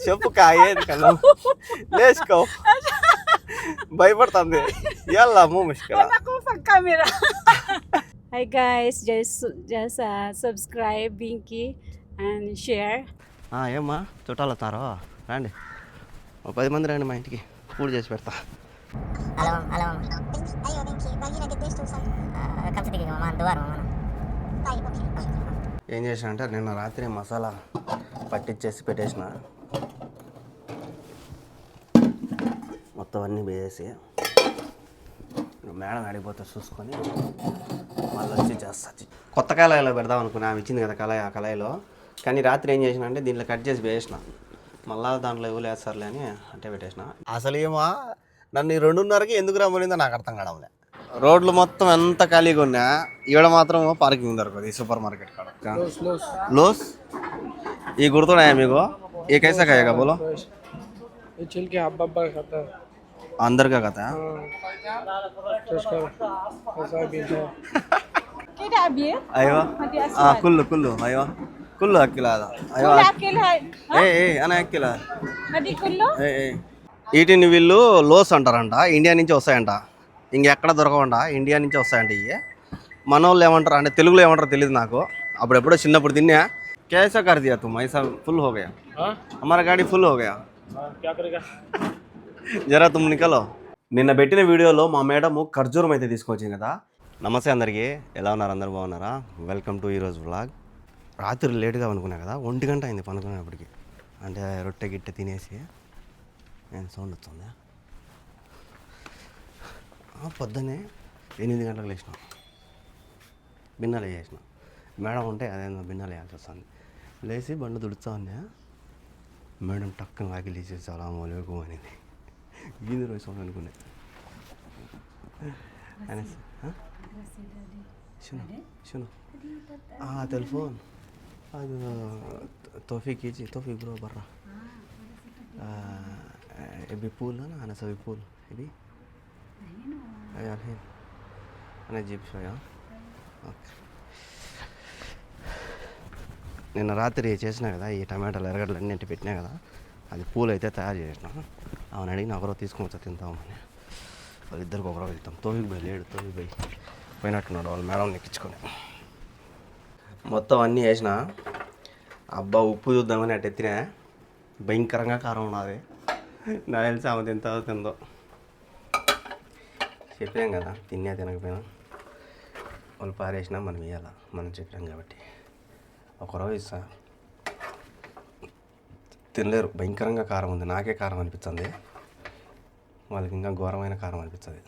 చెప్పు కాయేది కళ్ళు లేచుకో భయపడుతుంది ఎలా అమ్మ ముష్కల Ako pag camera. Hi guys, just subscribe Binky and share. ఏమ్మా చుట్టాలు వస్తారో రండి ఒక 10 మంది రండి మా ఇంటికి పూజ చేసి పెడతా Alam, alam. Ayo, Dinky. Bagi na gid sa kam sa tigil mama, duwar mama. Tayo okay. ఏం చేసిన అంటే నిన్న రాత్రి మసాలా పట్టించేసి పెట్టేసిన మొత్తం అన్నీ వేసి మేడం అడిగిపోతే చూసుకొని మళ్ళీ వచ్చి చేస్తా కొత్త కళాయిలో పెడదాం అనుకున్నా ఆమె ఇచ్చింది కదా కళాయి ఆ కళాయిలో కానీ రాత్రి ఏం చేసిన అంటే దీంట్లో కట్ చేసి వేసిన మళ్ళీ దాంట్లో ఎవరు వేస్తారులే అని అంటే పెట్టేసిన అసలు ఏమో నన్ను ఈ 2:30కి ఎందుకు రమ్మనిందో నాకు అర్థం కావడంలే రోడ్లు మొత్తం ఎంత ఖాళీగా ఉన్నా ఈడ మాత్రం పార్కింగ్ దొరకదు ఈ సూపర్ మార్కెట్ కాడ లోస్ ఈ గుర్తున్నాయా మీకు ఏ కైసా కాయగా బోలో ये छिल के हब्बा खाता है అందరిగా కదా टेस्ट कर ऐसा भी है Kita abi? అయ్యో Mati asal. కుళ్ళు కుళ్ళు అయ్యో కుళ్ళు అక్కిలాద అయ్యో Kula akil hai. ఏ అన అక్కిలా Hadi kullo? వీటిని వీళ్ళు లోస్ అంటారంట ఇండియా నుంచి వస్తాయంట ఇంకెక్కడ దొరకవంట ఇండియా నుంచి వస్తాయంట ఇవి మన వాళ్ళు ఏమంటారు అంటే తెలుగులో ఏమంటారో తెలియదు నాకు అప్పుడెప్పుడో చిన్నప్పుడు తిన్నా कैसा कर दिया तुम ऐसा फुल हो गया हाँ हमारा गाड़ी फुल हो गया क्या करेगा జరా తుమ్ నికలో నిన్న పెట్టిన వీడియోలో మా మేడము ఖర్జూరం అయితే తీసుకొచ్చింది కదా నమస్తే అందరికీ ఎలా ఉన్నారు అందరు బాగున్నారా వెల్కమ్ టు ఈరోజు వ్లాగ్ రాత్రి లేట్గా అనుకున్నా కదా 1 గంట అయింది పనుకునేప్పటికి అంటే రొట్టె గిట్టె తినేసి నేను సౌండ్ వస్తుంది పొద్దున్నే 8 గంటలకు లేచిన బిన్నలు వేసేసిన మేడం ఉంటే అదేందో బిన్నలు వేయాల్సి వస్తుంది లేచి బండి దుడుతా ఉన్నా మేడం టక్కన వాకి లేచేసి చాలా మొలకు అనేది గీంది రోజు సౌండ్ అనుకునే అనేసి सुनो हाँ टेलीफोन ಅದು ತೋಫಿಕ್ ಈಜಿ ತೋಫಿಕ್ ಬ್ರೋ ಬರ್ರ ಎಬಿ ಪೂಲ್ ಅನ ಸವಿ ಪೂಲ್ ಎಬಿ ಅಯ್ಯ ಅಲ್ಹೇನ್ ಅನ జీప్ షోయా ఓకే నిన్న రాత్రి చేసినా కదా ఈ టమాటాలు ఎరగడ్డలు అన్నింటి పెట్టినా కదా అది పూలు అయితే తయారు చేసిన అవును అడిగిన ఒకరో తీసుకొని తింటామని వాళ్ళిద్దరికి ఒకరో వెళ్తాం తోవికి పోయి లేడు తోవికి పోయి పోయినట్టున్నాడు వాళ్ళు మేడం ఎక్కించుకొని మొత్తం అన్నీ వేసిన అబ్బా ఉప్పు చూద్దామని అటు ఎత్తినా భయంకరంగా కారం ఉన్నది నాకు తెలిసి ఆమె తిందో చెప్పాం కదా తినకపోయినా వాళ్ళు పారేసినా మనం వేయాలా మనం చెప్పాం కాబట్టి ఒకరోజు ఇస్తా తినలేరు భయంకరంగా కారం ఉంది నాకే కారం అనిపిస్తుంది వాళ్ళకి ఇంకా ఘోరమైన కారం అనిపిస్తుంది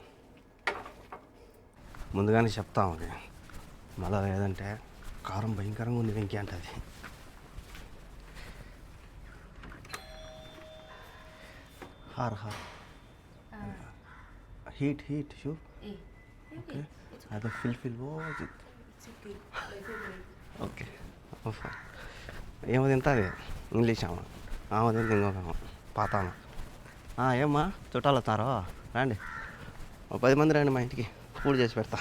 ముందుగానే చెప్తాం అది మళ్ళీ లేదంటే కారం భయంకరంగా ఉంది వెంకీ అంటది హార్ హీట్ షూ ఓకే అదే ఫిల్ ఓకే ఏమో తింటుంది ఇంగ్లీష్ ఆమె తింది ఇంకొక పాతామ ఏమ్మా చుట్టాలు వస్తారో రండి ఒక 10 మంది రండి మా ఇంటికి పూజ చేసి పెడతా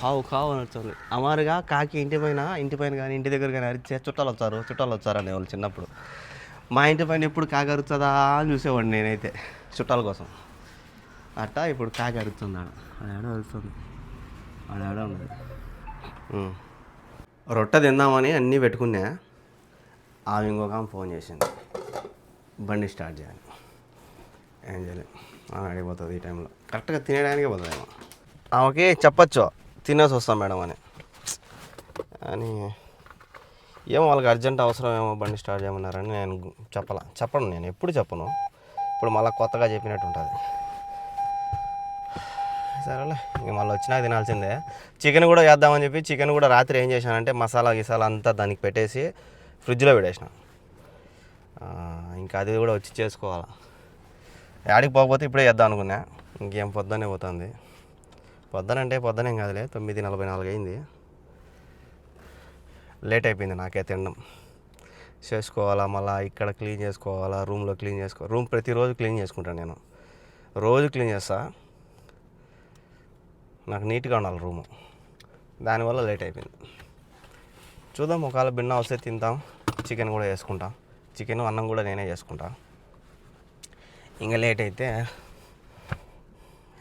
కావు అని వచ్చింది అమారుగా కాకి ఇంటి పైన కానీ ఇంటి దగ్గర కానీ అరిచే చుట్టాలు వచ్చారు అనేవాళ్ళు చిన్నప్పుడు మా ఇంటి పైన ఎప్పుడు కాకి అరుస్తుందా అని చూసేవాడిని నేనైతే చుట్టాల కోసం అట్టా ఇప్పుడు కాకి అరుస్తుంది అది ఆడ అరుస్తుంది అది ఆడ ఉన్నది రొట్టె తిందామని అన్నీ పెట్టుకున్నా ఆమె ఇంకొక ఫోన్ చేసింది బండి స్టార్ట్ చేయాలి ఏం చేయలేదు అడిగిపోతుంది ఈ టైంలో కరెక్ట్గా తినేయడానికే పోతుందేమో ఆమెకి చెప్పచ్చు తినేసి వస్తాం మేడం అని ఏమో వాళ్ళకి అర్జెంట్ అవసరం ఏమో బండి స్టార్ట్ చేయమన్నారని నేను చెప్పను నేను ఎప్పుడు చెప్పను ఇప్పుడు మళ్ళీ కొత్తగా చెప్పినట్టు ఉంటుంది సరేలే ఇంక మళ్ళీ వచ్చినా తినాల్సిందే చికెన్ కూడా వేద్దామని చెప్పి చికెన్ కూడా రాత్రి ఏం చేశానంటే మసాలా గిసాలా అంతా దానికి పెట్టేసి ఫ్రిడ్జ్లో పెట్టేసిన ఇంకా అది కూడా వచ్చి చేసుకోవాలి యాడికి పోకపోతే ఇప్పుడే వేద్దాం అనుకున్నా ఇంకేం పొద్దున్నే పోతుంది పొద్దునేం కాదులే 9:44 అయింది లేట్ అయిపోయింది నాకే తినడం చేసుకోవాలా మళ్ళీ ఇక్కడ క్లీన్ చేసుకోవాలా రూమ్లో క్లీన్ రూమ్ ప్రతిరోజు క్లీన్ చేసుకుంటాను నేను రోజు క్లీన్ చేస్తా నాకు నీట్గా ఉండాలి రూము దానివల్ల లేట్ అయిపోయింది చూద్దాం ఒకవేళ బిన్న వస్తే తింటాం చికెన్ కూడా వేసుకుంటాం చికెన్ అన్నం కూడా నేనే చేసుకుంటా. ఇంకా లేట్ అయితే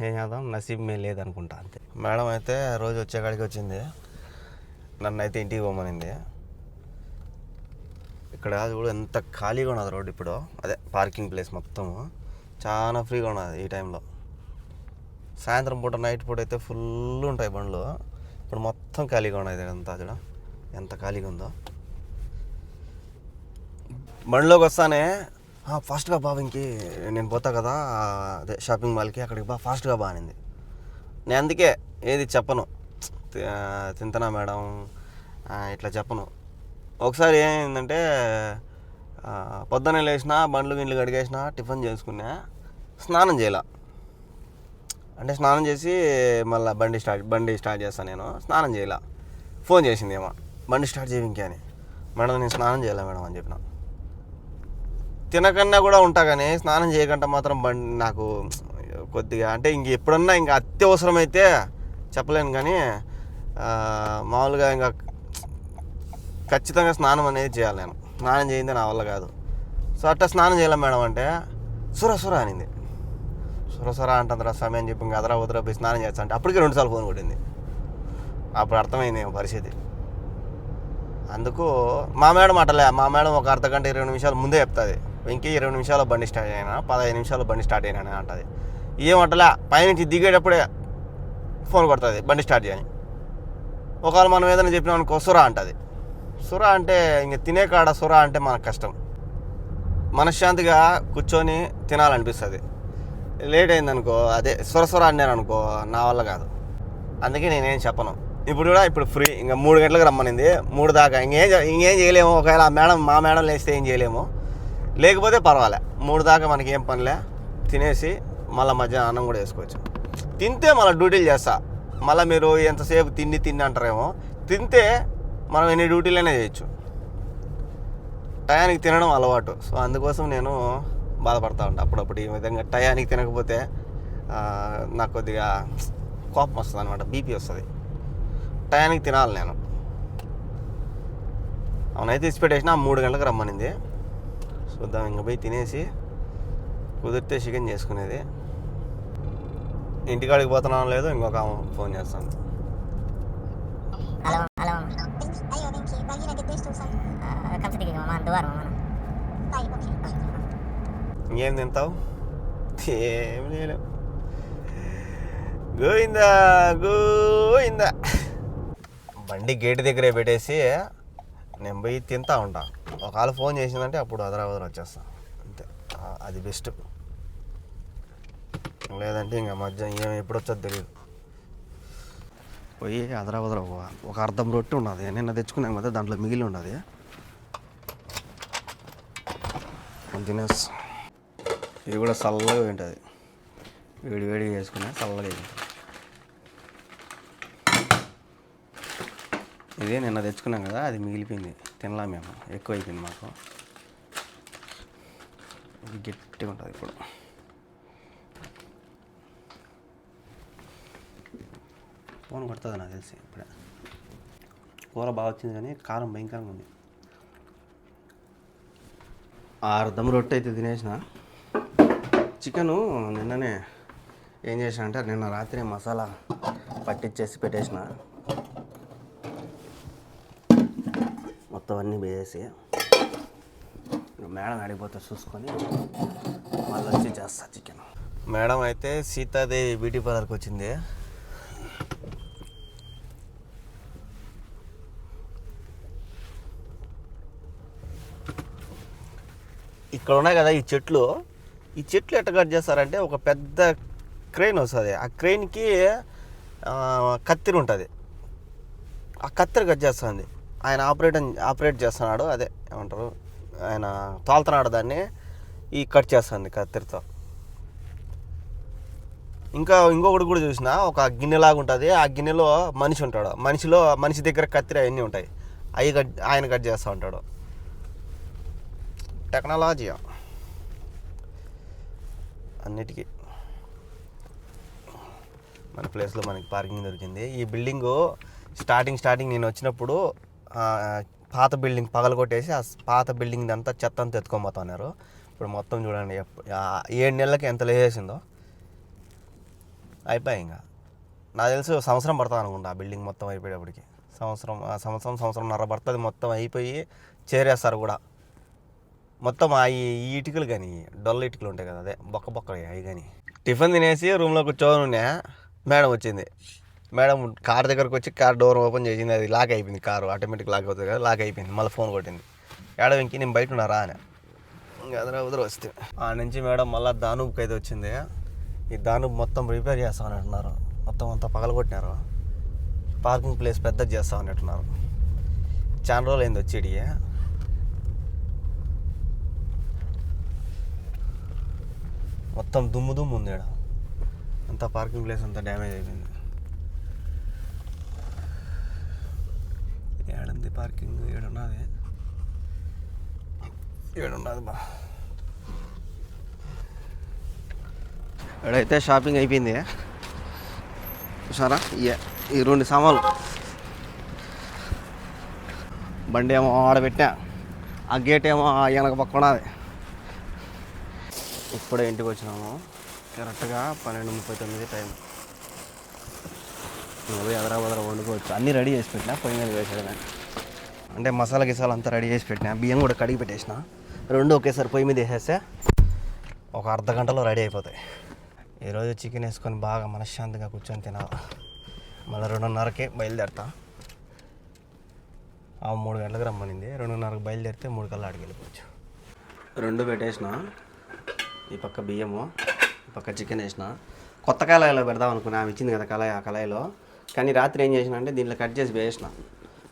ఏం చేద్దాం, నసీబ్ మే లేదనుకుంటా అంతే. మేడం అయితే రోజు వచ్చేకాడికి వచ్చింది, నన్ను అయితే ఇంటికి పోమనింది. ఇక్కడ చూడు ఎంత ఖాళీగా ఉన్నది రోడ్ ఇప్పుడు, అదే పార్కింగ్ ప్లేస్ మొత్తము చాలా ఫ్రీగా ఉన్నది ఈ టైంలో. సాయంత్రం పూట నైట్ పూట అయితే ఫుల్ ఉంటాయి బండ్లు, ఇప్పుడు మొత్తం ఖాళీగా ఉన్నది అంతా. చూడ ఎంత ఖాళీగా ఉందో. బండిలోకి వస్తానే ఫాస్ట్గా బాబు, ఇంకి నేను పోతా కదా అదే షాపింగ్ మాల్కి, అక్కడికి బా ఫాస్ట్గా బా అనింది. నేను అందుకే ఏది చెప్పను, తింటున్నా మేడం ఇట్లా చెప్పను. ఒకసారి ఏమైందంటే పొద్దున్నే లేచిన బండ్లు గిన్నెలు కడిగేసిన, టిఫిన్ చేసుకున్నా, స్నానం చేయాల. అంటే స్నానం చేసి మళ్ళీ బండి స్టార్ట్ చేస్తాను. నేను స్నానం చేయాల, ఫోన్ చేసింది ఏమో, బండి స్టార్ట్ చేయి ఇంకే అని. మేడం నేను స్నానం చేయాలా మేడం అని చెప్పిన. తినకన్నా కూడా ఉంటా కానీ స్నానం చేయకుండా మాత్రం బండి నాకు కొద్దిగా, అంటే ఇంక ఎప్పుడన్నా ఇంకా అత్యవసరమైతే చెప్పలేను, కానీ మామూలుగా ఇంకా ఖచ్చితంగా స్నానం అనేది చేయాలి. నేను స్నానం చేయిందే నా వల్ల కాదు. సో అట్టా స్నానం చేయాలి మేడం అంటే సుర అనింది. సుర అంటుందిరా సమయం అని చెప్పి ఇంకా అదరా వదరా పోయి స్నానం చేస్తా అంటే అప్పటికే 2 సార్లు ఫోన్ కొట్టింది. అప్పుడు అర్థమైంది ఏమో పరిస్థితి. అందుకు మా మేడం అట్టలే, మా మేడం ఒక అర్ధగంట 20 నిమిషాలు ముందే చెప్తుంది, ఇంకే 20 నిమిషాలు బండి స్టార్ట్ అయినా, 15 నిమిషాలు బండి స్టార్ట్ అయినా అంటుంది. ఏమంటలే, పైనుంచి దిగేటప్పుడే ఫోన్ కొడుతుంది బండి స్టార్ట్ చేయని. ఒకవేళ మనం ఏదైనా చెప్పినాం అనుకో సుర అంటుంది. సుర అంటే ఇంక తినే కాడ సుర అంటే మనకు కష్టం. మనశ్శాంతిగా కూర్చొని తినాలనిపిస్తుంది. లేట్ అయిందనుకో అదే సుర అన్నాను అనుకో, నా వల్ల కాదు. అందుకే నేనేం చెప్పను. ఇప్పుడు కూడా ఇప్పుడు ఫ్రీ, ఇంకా 3 గంటలకు రమ్మనింది, 3 దాకా ఇంకేం చేయలేము. ఒకవేళ మా మేడం లేస్తే ఏం చేయలేము, లేకపోతే పర్వాలే. 3 దాకా మనకి ఏం పనిలే, తినేసి మళ్ళీ మధ్యాహ్నం అన్నం కూడా వేసుకోవచ్చు. తింటే మళ్ళీ డ్యూటీలు చేస్తా. మళ్ళీ మీరు ఎంతసేపు తిండి అంటారేమో, తింటే మనం ఎన్ని డ్యూటీలైనా చేయొచ్చు. టయానికి తినడం అలవాటు. సో అందుకోసం నేను బాధపడతా ఉంటాను అప్పుడప్పుడు. ఈ విధంగా టయానికి తినకపోతే నాకు కొద్దిగా కోపం వస్తుంది అనమాట, బీపీ వస్తుంది. టయానికి తినాలి నేను. అవునైతే ఇచ్చిపెట్టేసిన 3 గంటలకు రమ్మనింది. చూద్దాం, ఇంక పోయి తినేసి కుదిరితే చికెన్ చేసుకునేది. ఇంటికాడికి పోతున్నాం లేదు, ఇంకొక ఫోన్ చేస్తాను. halo ayo Binky bagi lagi des tulisan rekam sedikit mama dua mama baik oke ఇంకేం తింటావు? ఏం చేయలేవు. గోయిందా బండి గేట్ దగ్గరే పెట్టేసి నేను పోయి తింటా ఉంటా. ఒకవేళ ఫోన్ చేసిందంటే అప్పుడు అదరా వచ్చేస్తా అంతే. అది బెస్ట్. లేదంటే ఇంకా మధ్యాహ్నం ఎప్పుడు వచ్చేది తెలియదు. పోయి అదరా ఒక అర్ధం రొట్టె ఉన్నది, నిన్న తెచ్చుకున్నాం కదా, దాంట్లో మిగిలి ఉన్నది, తినేసి. ఇది కూడా చల్లగా ఉంటుంది, వేడిగా చేసుకునే చల్లగా. ఇదే నిన్న తెచ్చుకున్నాం కదా, అది మిగిలిపోయింది, తినలా మేము, ఎక్కువ అయిపోయింది మాకు. ఇది గట్టిగా ఉంటుంది ఇప్పుడు. ఫోన్ కొడుతుంది నాకు తెలిసి. ఇప్పుడే కూర బాగా వచ్చింది కానీ కారం భయంకరంగా ఉంది. అర్ధం రొట్టె అయితే తినేసిన. చికెను నిన్ననే ఏం చేసిన అంటే, నిన్న రాత్రి మసాలా పట్టించేసి పెట్టేసిన, మొత్తం అన్నీ వేసి. మేడం అడిగిపోతే చూసుకొని మళ్ళీ వచ్చి చేస్తా చికెన్. మేడం అయితే సీతాదేవి బ్యూటీ పార్లర్కి వచ్చింది. ఇక్కడ ఉన్నాయి కదా ఈ చెట్లు ఎట్లా కట్ చేస్తారంటే, ఒక పెద్ద క్రెయిన్ వస్తుంది, ఆ క్రెయిన్కి కత్తిరి ఉంటుంది, ఆ కత్తిరి కట్ చేస్తుంది. ఆయన ఆపరేట్ చేస్తున్నాడు, అదే ఏమంటారు, ఆయన తోలుతున్నాడు దాన్ని, ఈ కట్ చేస్తుంది కత్తిరితో. ఇంకొకటి కూడా చూసిన, ఒక గిన్నెలాగా ఉంటుంది, ఆ గిన్నెలో మనిషి ఉంటాడు, మనిషి దగ్గర కత్తిరి అవన్నీ ఉంటాయి, ఆయన కట్ చేస్తూ ఉంటాడు. టెక్నాలజీ అన్నిటికీ. మన ప్లేస్లో మనకి పార్కింగ్ దొరికింది. ఈ బిల్డింగు స్టార్టింగ్ నేను వచ్చినప్పుడు పాత బిల్డింగ్ పగలగొట్టేసి ఆ పాత బిల్డింగ్ అంతా చెత్త అంతా ఎత్తుకోబోతున్నారు. ఇప్పుడు మొత్తం చూడండి 7 నెలలకి ఎంత లేసేసిందో. అయిపోయి ఇంకా నాకు తెలిసి సంవత్సరం పడుతుంది అనుకుంటా ఆ బిల్డింగ్ మొత్తం అయిపోయేటప్పటికి. సంవత్సరంన్నర పడుతుంది మొత్తం అయిపోయి చేరేస్తారు కూడా. మొత్తం ఈ ఇటుకలు కానీ డొల్ల ఇటుకలు ఉంటాయి కదా, అదే బొక్కలు అవి కానీ. టిఫిన్ తినేసి రూమ్లో కూర్చొని ఉన్నా, మేడం వచ్చింది. మేడం కార్ దగ్గరకు వచ్చి కార్ డోర్ ఓపెన్ చేసింది. అది లాక్ అయిపోయింది, కారు ఆటోమేటిక్ లాక్ అవుతుంది కదా, లాక్ అయిపోయింది. మళ్ళీ ఫోన్ కొట్టింది, ఏడ వెంకి నేను బయట ఉన్నారా అని. ఇంకా అదర వస్తే ఆ నుంచి మేడం మళ్ళీ దానూబ్కి అయితే వచ్చింది. ఈ దానూబ్ మొత్తం రిపేర్ చేస్తామని అంటున్నారు. మొత్తం అంతా పగలగొట్టినారు. పార్కింగ్ ప్లేస్ పెద్దది చేస్తామని అంటున్నారు. చాలా రోజులు అయింది వచ్చేటి. మొత్తం దుమ్ము ఉంది ఇక్కడ అంతా. పార్కింగ్ ప్లేస్ అంతా డ్యామేజ్ అయిపోయింది. ఏడుంది పార్కింగ్? ఏడున్నది బా. ఎక్కడైతే షాపింగ్ అయిపోయింది చూసారా. ఈ 2 సామాన్లు బండి ఏమో ఆడబెట్టా, ఆ గేట్ ఏమో వెనక పక్కన. ఇప్పుడే ఇంటికి వచ్చినాము. కరెక్ట్గా 12:39 టైం. నువ్వు ఎదరా వండుకోవచ్చు. అన్నీ రెడీ చేసి పెట్టినా, పొయ్యి మీద వేసాడు. అంటే మసాలా గిసాలు అంతా రెడీ చేసి పెట్టినా, బియ్యం కూడా కడిగి పెట్టేసిన. 2 ఒకేసారి పొయ్యి మీద వేసేస్తే ఒక అర్ధ గంటలో రెడీ అయిపోతాయి. ఈరోజు చికెన్ వేసుకొని బాగా మనశ్శాంతిగా కూర్చొని తినాలి. మళ్ళీ 2:30కి బయలుదేరుతా. 3 గంటలకు రమ్మనింది. 2:30కి బయలుదేరితే 3 కల్లా ఆడికి వెళ్ళిపోవచ్చు. 2 పెట్టేసిన. ఈ పక్క బియ్యము, ఈ పక్క చికెన్ వేసిన. కొత్త కళాయిలో పెడదాం అనుకున్నా, ఆమె ఇచ్చింది కదా కళాయి, ఆ కళాయిలో. కానీ రాత్రి ఏం చేసిన అంటే దీంట్లో కట్ చేసి వేసిన.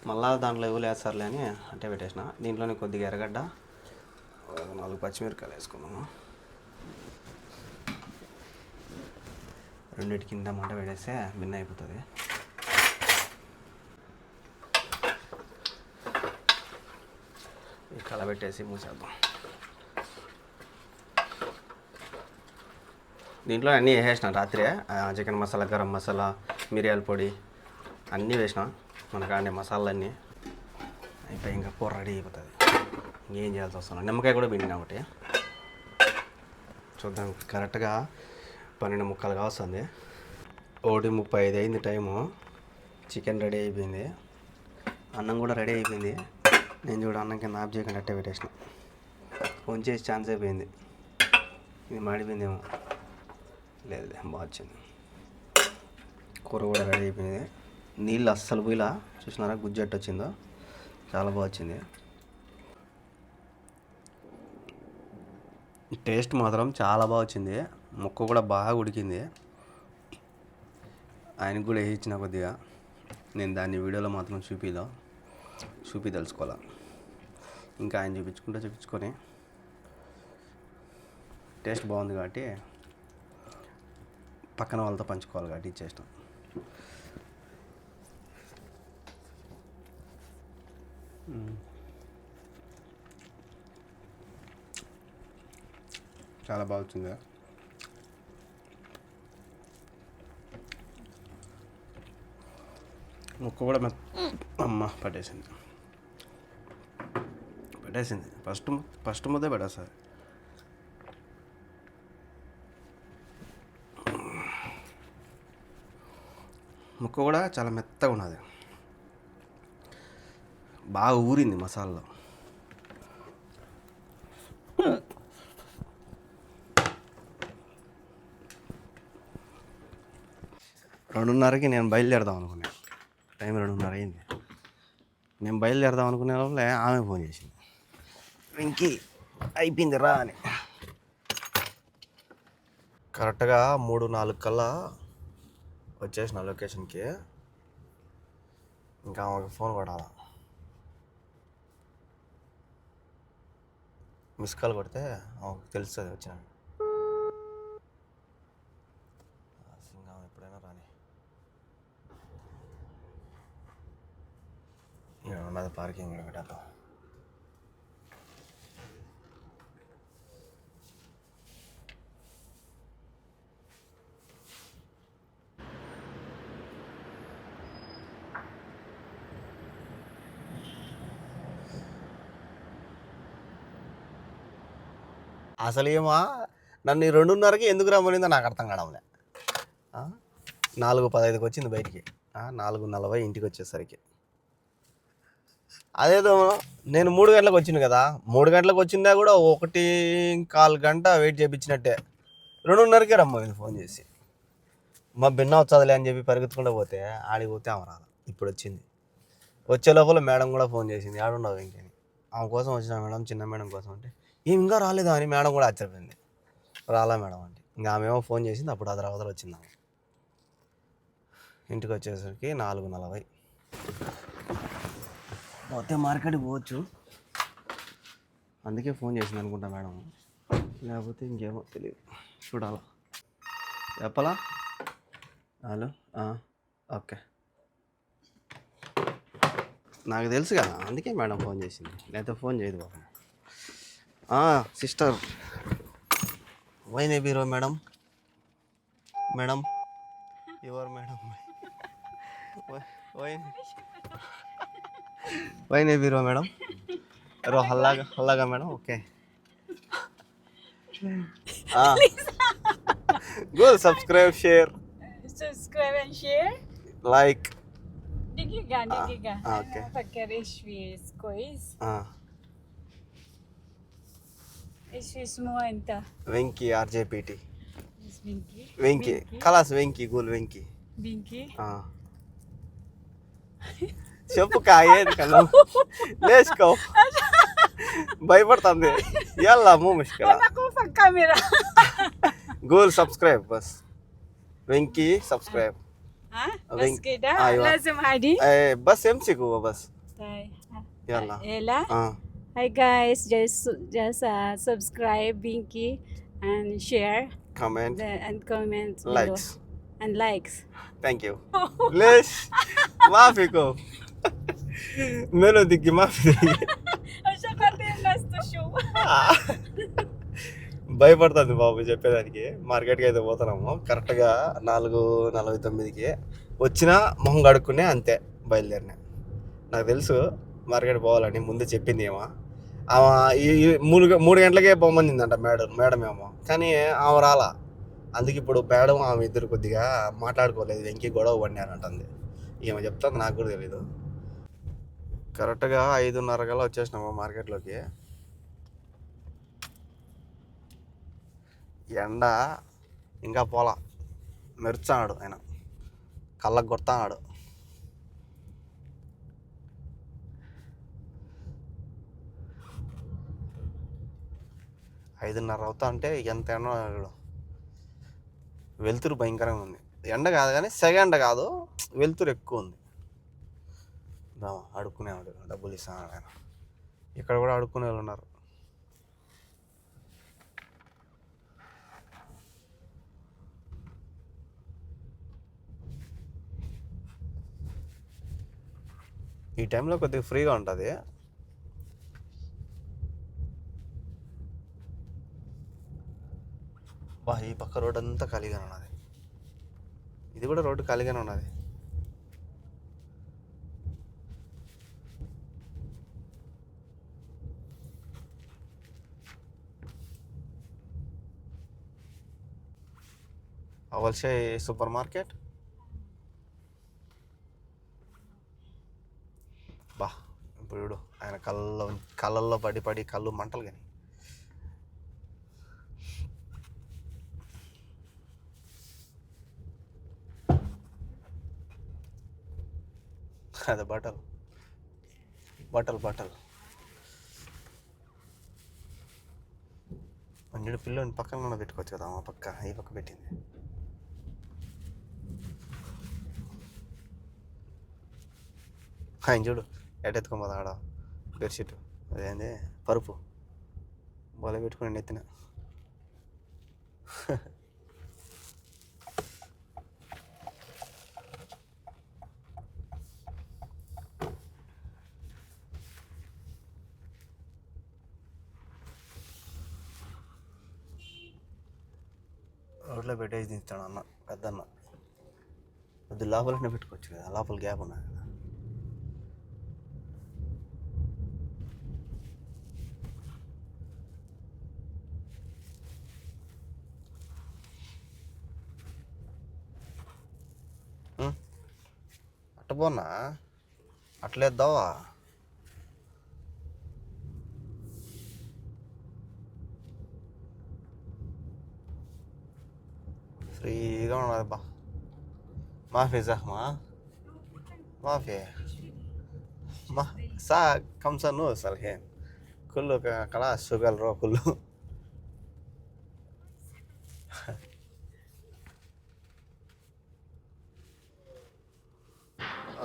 మళ్ళీ దాంట్లో ఎవరు వేస్తారులే అని అంటే పెట్టేసిన. దీంట్లోనే కొద్దిగా ఎర్రగడ్డ, 4 పచ్చిమిరపకాయలు వేసుకున్నాము. 2 కింద మంట పెట్టేస్తే భిన్న అయిపోతుంది. కలబెట్టేసి మూసేద్దాం. దీంట్లో అన్నీ వేసేసిన రాత్రే. చికెన్ మసాలా, గరం మసాలా, మిరియాల పొడి అన్నీ వేసిన. మనకు అన్ని మసాలన్నీ అయిపోయి ఇంకా కూర రెడీ అయిపోతుంది. ఇంకేం చేయాల్సి వస్తున్నాం. నిమ్మకాయ కూడా పిండినా ఒకటి. చూద్దాం. కరెక్ట్గా 12:45 వస్తుంది. 1:35 అయింది టైము. చికెన్ రెడీ అయిపోయింది, అన్నం కూడా రెడీ అయిపోయింది. నేను చూడ అన్నం కింద ఆఫ్ చేయకుండా అట్టే పెట్టేసిన. ఫోన్ చేసి ఛాన్స్ అయిపోయింది. ఇది మాడిపోయిందేమో. లేదు, బాగా వచ్చింది. కూర కూడా రెడీ అయిపోయింది. నీళ్ళు అస్సలు పోయిలా. చూసినారా గుజ్జట్టు వచ్చిందో, చాలా బాగా వచ్చింది. టేస్ట్ మాత్రం చాలా బాగా వచ్చింది. ముక్క కూడా బాగా ఉడికింది. ఆయనకు కూడా వేయించిన కొద్దిగా. నేను దాన్ని వీడియోలో మాత్రం చూపి తెలుసుకోవాలా. ఇంకా ఆయన చూపించుకొని టేస్ట్ బాగుంది కాబట్టి పక్కన వాళ్ళతో పంచుకోవాలి కాబట్టి ఇచ్చేస్తాం. చాలా బాగా వచ్చింది. ముక్క కూడా అమ్మ పట్టేసింది. ఫస్ట్ ముద్దే పెట్టేస్తుంది. ముక్క కూడా చాలా మెత్తగా ఉన్నది. బాగా ఊరింది మసాలాలో. రెండున్నరకి నేను బయలుదేరదాం అనుకున్నాను. టైం 2:30 అయింది. నేను బయలుదేరదాం అనుకునే లోపల ఆమె ఫోన్ చేసింది, వెంకీ అయిపోయింది రా అని. కరెక్ట్గా 3-4 కల్లా వచ్చేసిన లొకేషన్కి. ఇంకా ఆమెకు ఫోన్ కొట్టాలా. మిస్ కాల్ కొడితే ఆమెకు తెలుస్తుంది వచ్చిన. ఎప్పుడైనా రాని ఉన్నది పార్కింగ్ పెట్టాలి. అసలు ఏమో నన్ను ఈ 2:30కి ఎందుకు రమ్మనిందో నాకు అర్థం కావడంలే. 4:15కి వచ్చింది బయటికి, 4:40 ఇంటికి వచ్చేసరికి. అదేదో నేను 3 గంటలకు వచ్చింది కదా, 3 గంటలకు వచ్చిందా కూడా 1.25 గంట వెయిట్ చేయించినట్టే. 2:30కే రమ్మనింది ఫోన్ చేసి. మా భిన్న వచ్చేదిలే అని చెప్పి పరిగెత్తుకుంటూ పోతే ఆడికి పోతే ఆమె రాదు. ఇప్పుడు వచ్చింది. వచ్చే లోపల మేడం కూడా ఫోన్ చేసింది, ఆడుండవు ఇంకేని. ఆమె కోసం వచ్చిన మేడం, చిన్న మేడం కోసం అంటే ఏమి ఇంకా రాలేదా అని మేడం కూడా ఆశ్చర్యపోయింది. రాలా మేడం అంటే ఇంకా ఆమెమో ఫోన్ చేసింది. అప్పుడు ఆ తర్వాత వచ్చింది ఆమె. ఇంటికి వచ్చేసరికి 4:40. పోతే మార్కెట్కి పోవచ్చు, అందుకే ఫోన్ చేసింది అనుకుంటా మేడం, లేకపోతే ఇంకేమో తెలియదు, చూడాలా. చెప్పలా? Hello, okay. నాకు తెలుసు కదా, అందుకే మేడం ఫోన్ చేసింది, లేకపోతే ఫోన్ చేయదు బాబు. సిస్టర్ వైనే బీరో మేడం, మేడం యువర్ మేడం వైనే బీరో మేడం రో హల్లాగా madam. Okay, go subscribe, share, Subscribe and share. like. Digiga. Okay. Pakai Swiss cois. Swiss semua entah. Venky RJPT. Binki. Venky కలాస్ వెంకీ గూల్ వెంకీ. Binki. చెప్పు కాయేది కన్నా లేచుకో, భయపడుతుంది. ఎలా మూ ముష్కల Aku pakai kamera. గూల్ సబ్స్క్రైబ్ బస్ Venky subscribe. Bas kita. Lazim hadi. బస్ ఎంసీకు బస్ ఎలా. Ella. Hi guys, just subscribe Binky and share comment and comment likes. below. And likes. Thank you. లేష్ మాఫీకు మేలో దిగ్గి మాఫీ. Asya kata last show. భయపడుతుంది బాబు చెప్పేదానికి. మార్కెట్కి అయితే పోతున్నాము కరెక్ట్గా 4:49కి వచ్చినా మొహం కడుక్కునే అంతే బయలుదేరినా. నాకు తెలుసు మార్కెట్ పోవాలని ముందు చెప్పింది ఏమో. ఆమె ఈ 3 గంటలకే పోమందిందంట మేడం ఏమో, కానీ ఆమె రాలా. అందుకే ఇప్పుడు మేడం ఆమె ఇద్దరు కొద్దిగా మాట్లాడుకోలేదు, వెంకీ గొడవ పడినారంటుంది. ఏమో చెప్తాను, నాకు కూడా తెలీదు. కరెక్ట్గా 5:30 కల్లా వచ్చేసినాము మార్కెట్లోకి. ఎండ ఇంకా పోలా, మెరుచాడు ఆయన, కళ్ళకు కొడతాడు. ఐదున్నర అవుతా అంటే ఎంత ఎండ, వెలుతురు భయంకరంగా ఉంది. ఎండ కాదు కానీ సెగ ఎండ కాదు, వెలుతురు ఎక్కువ ఉంది. అడుక్కునేవాడు, డబ్బులు ఇస్తాను ఆయన. ఇక్కడ కూడా అడుక్కునే వాళ్ళు ఉన్నారు. ఈ టైంలో కొద్దిగా ఫ్రీగా ఉంటుంది. ఈ పక్క రోడ్ అంతా ఖాళీగానే ఉన్నది, ఇది కూడా రోడ్డు ఖాళీగానే ఉన్నది. అవల్సే సూపర్ మార్కెట్. ఇప్పుడు ఆయన కళ్ళల్లో పడి కళ్ళు మంటలు కానీ. అదే బట్టలు అన్నిడు పిల్లని పక్కన పెట్టుకోవచ్చు కదా, ఆ పక్క ఈ పక్క పెట్టింది. ఆయన చూడు ఎట్టెత్తుకోమోదా ఆడ బెడ్షీట్, అదేంది పరుపు బొల పెట్టుకుని ఎత్తిన. రోడ్లో పెట్టేసి దించుతాడు అన్న, పెద్దన్న. అది లోపలనే పెట్టుకోవచ్చు కదా, లోపల గ్యాప్ ఉన్నది కదా. అట్టపోనా అట్లేద్దావా ఫ్రీగా ఉన్నది బా మాఫీ జహ్మా మాఫీ ما ساعة 5 نوصل الحين كله خلاص شغل رو كله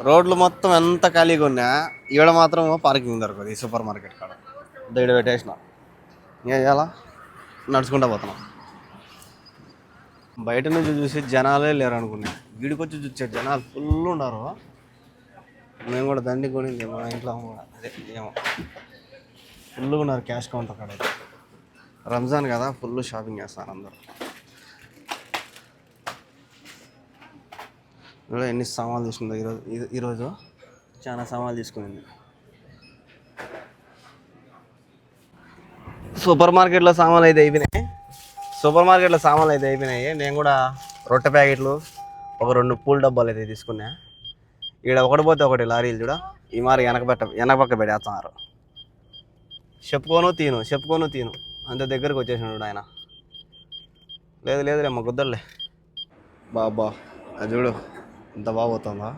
రోడ్లు మొత్తం ఎంత ఖాళీగా ఉన్నా ఈడ మాత్రం పార్కింగ్ దొరకదు ఈ సూపర్ మార్కెట్ కాడ ఈడ పెట్టేసిన ఏం చేయాలా నడుచుకుంటా పోతున్నాం బయట నుంచి చూసి జనాలే లేరు అనుకున్నా వీడికి వచ్చి చూసే జనాలు ఫుల్ ఉన్నారు మేము కూడా దండి కొనింది మా ఇంట్లో కూడా అదే ఏమో ఫుల్గా ఉన్నారు క్యాష్ కౌంటర్ కాడ అయితే రంజాన్ కదా ఫుల్ షాపింగ్ చేస్తారు అందరూ ఇలా ఎన్ని సామాన్లు తీసుకుందో ఈరోజు చాలా సామాన్లు తీసుకునింది సూపర్ మార్కెట్లో సామాన్లు అయితే అయిపోయినాయి నేను కూడా రొట్టె ప్యాకెట్లు ఒక 2 పూల డబ్బాలు అయితే తీసుకున్నా ఈడ ఒకటి పోతే ఒకటి లారీలు చూడ ఈ మారి వెనక పక్క పెట్టేస్తున్నారు చెప్పుకోను తీను అంత దగ్గరకు వచ్చేసినాడు ఆయన లేదులే మా కుదరలే బాబా అది చూడు ఇంత బాగుపోతుందా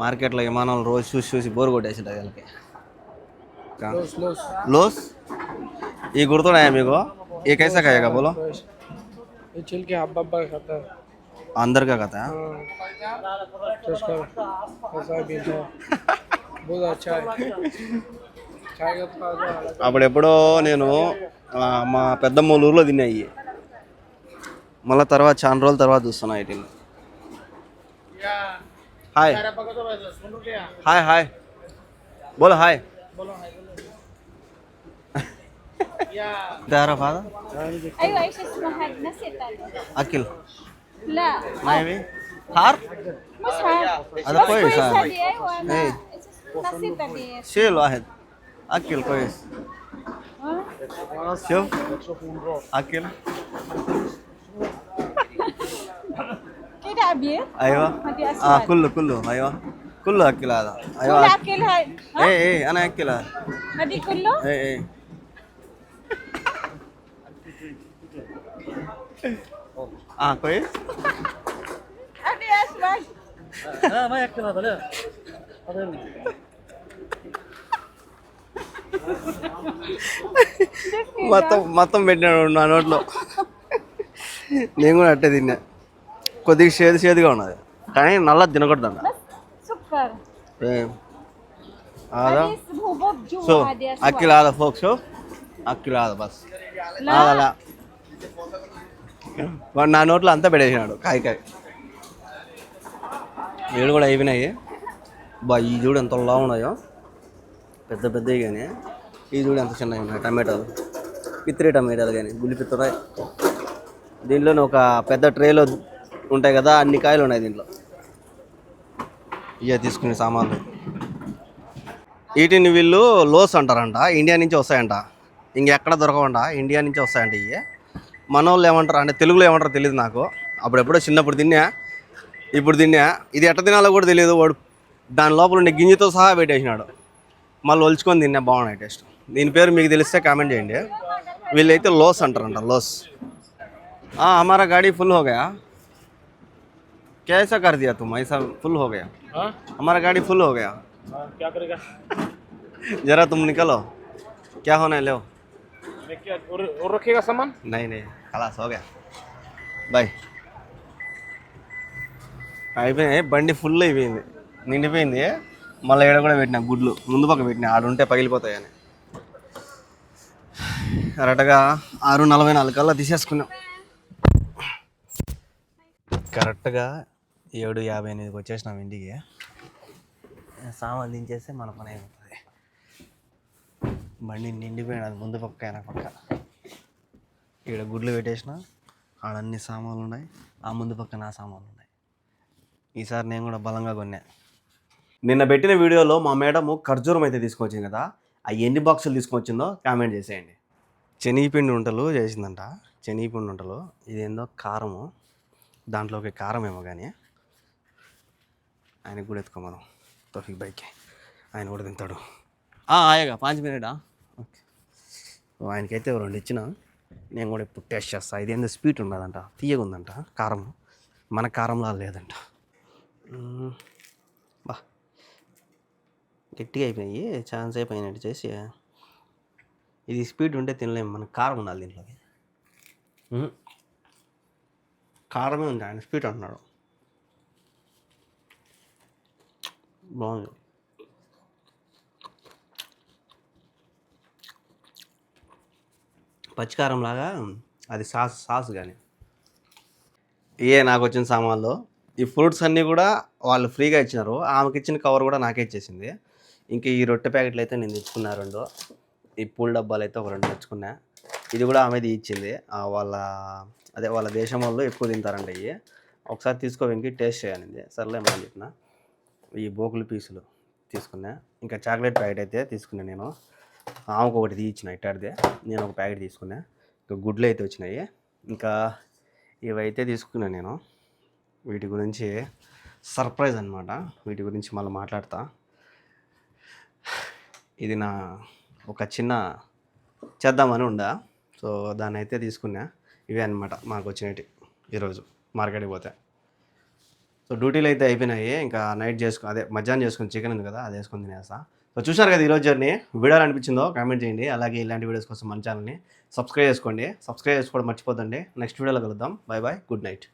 మార్కెట్లో విమానాలు రోజు చూసి బోరు కొట్టేసింది వీళ్ళకి లోస్ ये गुर्तुना है मेरे को ये कैसा खाएगा बोलो ये छिल के अब्बा खाता है अंदर का खाता है टेस्ट करो ऐसा भी है बहुत अच्छा है खाएगा तो अलग అప్పుడెప్పుడో నేను మా పెద్దమ్మ ఊర్లో తిన్నాయి మళ్ళీ తర్వాత చాలా రోజుల తర్వాత చూస్తున్నా వీటిని హాయ్ బోలో హాయ్ تعرف هذا؟ ايوه ايش اسمه هذا نسيت أكل لا ما يبي حار؟ مش هذا هذا كويس هذا هذه ايوه انا إيه. نسيت ابي شيل واحد أكل كويس شوف أكل كده ابيض أيوة هذه اسود كله أكل هذا أيوة كل اكل هاي إيه أنا أكل هذا هذه كله إيه كويس هذه اسود لا ما ياكل هذا لا هذا మొత్తం పెట్టినాడు నా నోట్లో నేను కూడా అట్టే తిన్నా కొద్దిగా చేదుగా ఉన్నది కానీ నల్ల తినకూడదంట سكر هذا هذه حبوب جوا شوف هذه اسود أكل هذا فوق شوف أكل هذا بس هذا لا వాడు నా నోట్లో అంతా పెట్టేసినాడు కాయ వీళ్ళు కూడా అయిపోయినాయి ఈ చూడు ఎంత లావు ఉన్నాయో పెద్దవి కానీ ఈ చూడు ఎంత చిన్నవి ఉన్నాయి టమాటాలు పిత్రి టమాటాలు కానీ గుల్లిపిత్తున్నాయి దీంట్లోనే ఒక పెద్ద ట్రేలో ఉంటాయి కదా అన్ని కాయలు ఉన్నాయి దీంట్లో ఇక తీసుకునే సామాన్లు వీటిని వీళ్ళు లోస్ అంటారంట ఇండియా నుంచి వస్తాయంట ఇంకెక్కడ దొరకవంట ఇండియా నుంచి వస్తాయంట ఇవి మన వాళ్ళు ఏమంటారు అంటే తెలుగులో ఏమంటారో తెలియదు నాకు అప్పుడెప్పుడో చిన్నప్పుడు తిన్నా ఇప్పుడు తిన్నా ఇది ఎట్ట తినాలో కూడా తెలియదు వాడు దాని లోపల ఉండే గింజతో సహా పెట్టేసినాడు మళ్ళీ ఒలుచుకొని తిన్నా బాగున్నాయి టేస్ట్ దీని పేరు మీకు తెలిస్తే కామెంట్ చేయండి వీళ్ళైతే లోస్ అంటారంట లోస్ हमारा गाड़ी फुल हो गया कैसा कर दिया तुम ऐसा फुल हो गया हमारा गाड़ी फुल हो गया क्या करेगा जरा तुम निकलो क्या होना है लो क्या और रखेगा सामान नहीं खलास हो गया बाय అయిపోయి బండి ఫుల్ అయిపోయింది నిండిపోయింది మళ్ళీ ఏడ కూడా పెట్టినా గుడ్లు ముందు పక్క పెట్టినా ఆడుంటే పగిలిపోతాయని కరెక్ట్గా 6:44 కల్లా తీసేసుకున్నాం కరెక్ట్గా 7:58కి వచ్చేసినాం ఇంటికి సామాన్ దించేస్తే మన పని అయిపోతుంది బండి నిండిపోయినది ముందు పక్క వెనక పక్క ఇక్కడ గుడ్లు పెట్టేసిన ఆడన్ని సామాన్లు ఉన్నాయి ఆ ముందు పక్క నా సామాన్లు ఉన్నాయి ఈసారి నేను కూడా బలంగా కొన్నా నిన్న పెట్టిన వీడియోలో మా మేడము ఖర్జూరం అయితే తీసుకొచ్చింది కదా ఆ ఎన్ని బాక్సులు తీసుకొచ్చిందో కామెంట్ చేసేయండి శనగపిండి ఉంటలు చేసిందంట శనగపిండి ఉంటలు ఇదేందో కారము దాంట్లోకి కారం ఏమో కానీ ఆయనకు కూడా ఎత్తుకోమను తోఫిక్ బైక్ ఆయన కూడా తింటాడు ఆయగా 5 మినిటా ఓకే ఆయనకైతే 2 ఇచ్చిన నేను కూడా ఇప్పుడు టేస్ట్ చేస్తాను ఇది ఏందో స్వీట్ ఉండదంట తీయగా ఉందంట కారం మన కారంలా లేదంట బా గట్టిగా అయిపోయి ఛాన్స్ అయిపోయినట్టు చేసి ఇది స్వీట్ ఉంటే తినలేము మనకు కారం ఉండాలి దీంట్లోకి కారమే ఉంది ఆయన స్వీట్ అంటున్నాడు బాగుంది పచ్చికారం లాగా అది సాస్ కానీ నాకు వచ్చిన సామాన్లు ఈ ఫ్రూట్స్ అన్నీ కూడా వాళ్ళు ఫ్రీగా ఇచ్చినారు ఆమెకి ఇచ్చిన కవర్ కూడా నాకే ఇచ్చేసింది ఇంకా ఈ రొట్టె ప్యాకెట్లు అయితే నేను తెచ్చుకున్నా 2 ఈ పూల డబ్బాలు అయితే ఒక 2 తెచ్చుకున్నా ఇది కూడా ఆమెది ఇచ్చింది వాళ్ళ దేశం వాళ్ళు ఎక్కువ తింటారంట ఇవి ఒకసారి తీసుకో వెంకి టేస్ట్ చేయాలి సర్లే మనం చెప్పిన ఈ బోకులు పీసులు తీసుకున్నా ఇంకా చాక్లెట్ ప్యాకెట్ అయితే తీసుకున్నా నేను ఆమెకు ఒకటి తీయించిన ఇట్టాడితే నేను ఒక ప్యాకెట్ తీసుకున్నా ఇంకా గుడ్లు అయితే వచ్చినాయి ఇంకా ఇవైతే తీసుకున్నాను నేను వీటి గురించి సర్ప్రైజ్ అనమాట వీటి గురించి మళ్ళీ మాట్లాడతా ఇది నా ఒక చిన్న చేద్దామని ఉందా సో దాన్ని అయితే తీసుకున్నా ఇవే అనమాట మాకు వచ్చినవి ఈరోజు మార్కెట్కి పోతే సో డ్యూటీలు అయితే అయిపోయినాయి ఇంకా నైట్ మధ్యాహ్నం చేసుకుని చికెన్ ఉంది కదా అది వేసుకొని తినేస్తా సో చూసారు కదా ఈరోజు జర్నీ వీడియో అనిపించిందో కామెంట్ చేయండి అలాగే ఇలాంటి వీడియోస్ కోసం మన ఛానల్ని సబ్స్క్రైబ్ చేసుకోండి సబ్స్క్రైబ్ చేసుకోవడం మర్చిపోదండి నెక్స్ట్ వీడియోలో కలుద్దాం బాయ్ గుడ్ నైట్